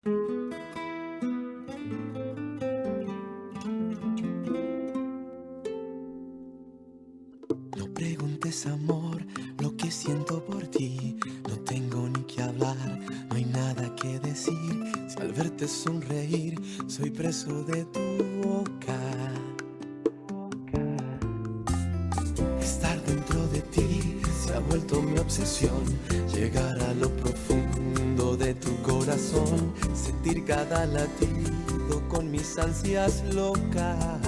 No preguntes, amor, lo que siento por ti. No tengo ni que hablar, no hay nada que decir. Si al verte sonreír, soy preso de tu boca. Estar dentro de ti se ha vuelto mi obsesión. Llegar a lo profundo de tu corazón. Sentir cada latido con mis ansias locas.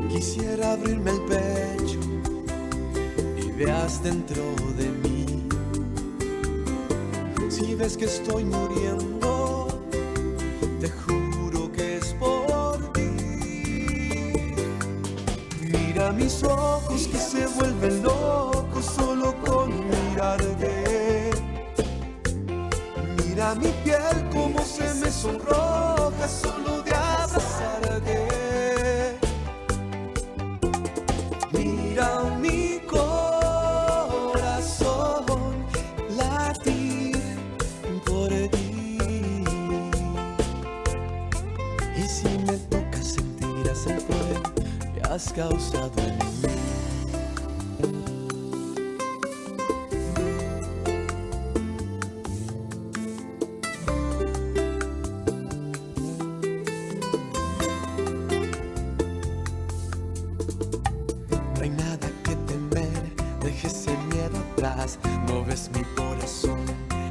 Quisiera abrirme el pecho y veas dentro de mí. Si ves que estoy muriendo, te juro que es por ti. Mira mis ojos que se vuelven locos solo con mirarte. Mira mi piel como se me sonroja solo de abrazarte. Mira mi corazón latir por ti. Y si me toca sentirás el fuego que has causado en mí. No hay nada que temer, deje ese miedo atrás. No ves mi corazón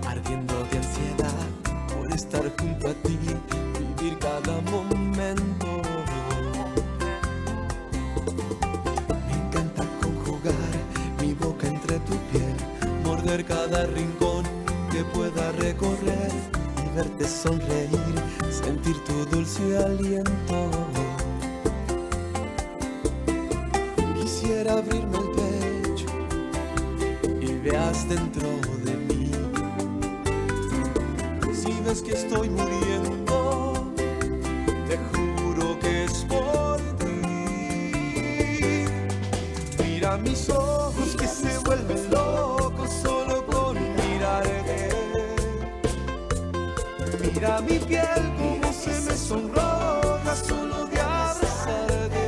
ardiendo de ansiedad por estar junto a ti, vivir cada momento. Me encanta conjugar mi boca entre tu piel, morder cada rincón que pueda recorrer y verte sonreír, sentir tu dulce aliento. Quisiera abrirme el pecho y veas dentro de mí. Si ves que estoy muriendo, te juro que es por ti. Mira mis ojos que se vuelven locos solo con mirarte. Mira mi piel como se me sonroja solo de abrazarte.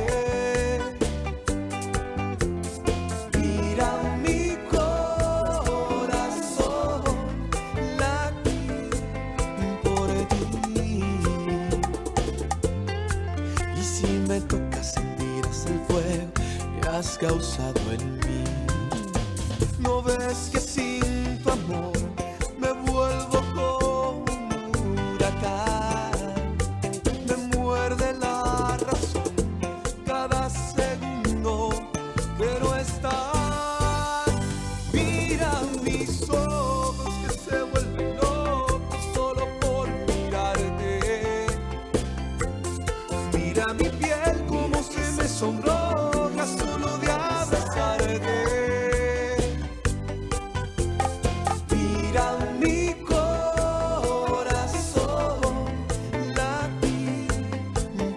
Me toca sentirás el fuego que has causado en mí. ¿No ves que sin tu amor me vuelvo como un huracán? Me muerde la razón cada segundo que no estás. Mira mis ojos que se vuelven locos solo por mirarte. Mira mi piel como se me sonroja solo de abrazarte. Mira mi corazón latir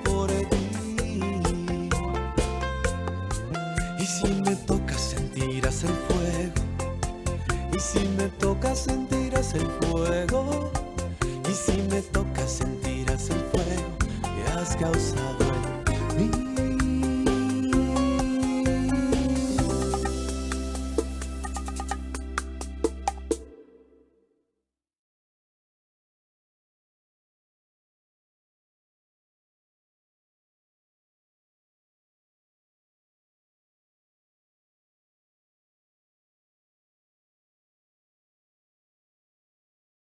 por ti. Y si me toca sentirás el fuego. Y si me toca sentirás el fuego. Y si me toca sentirás el fuego que has causado en mí.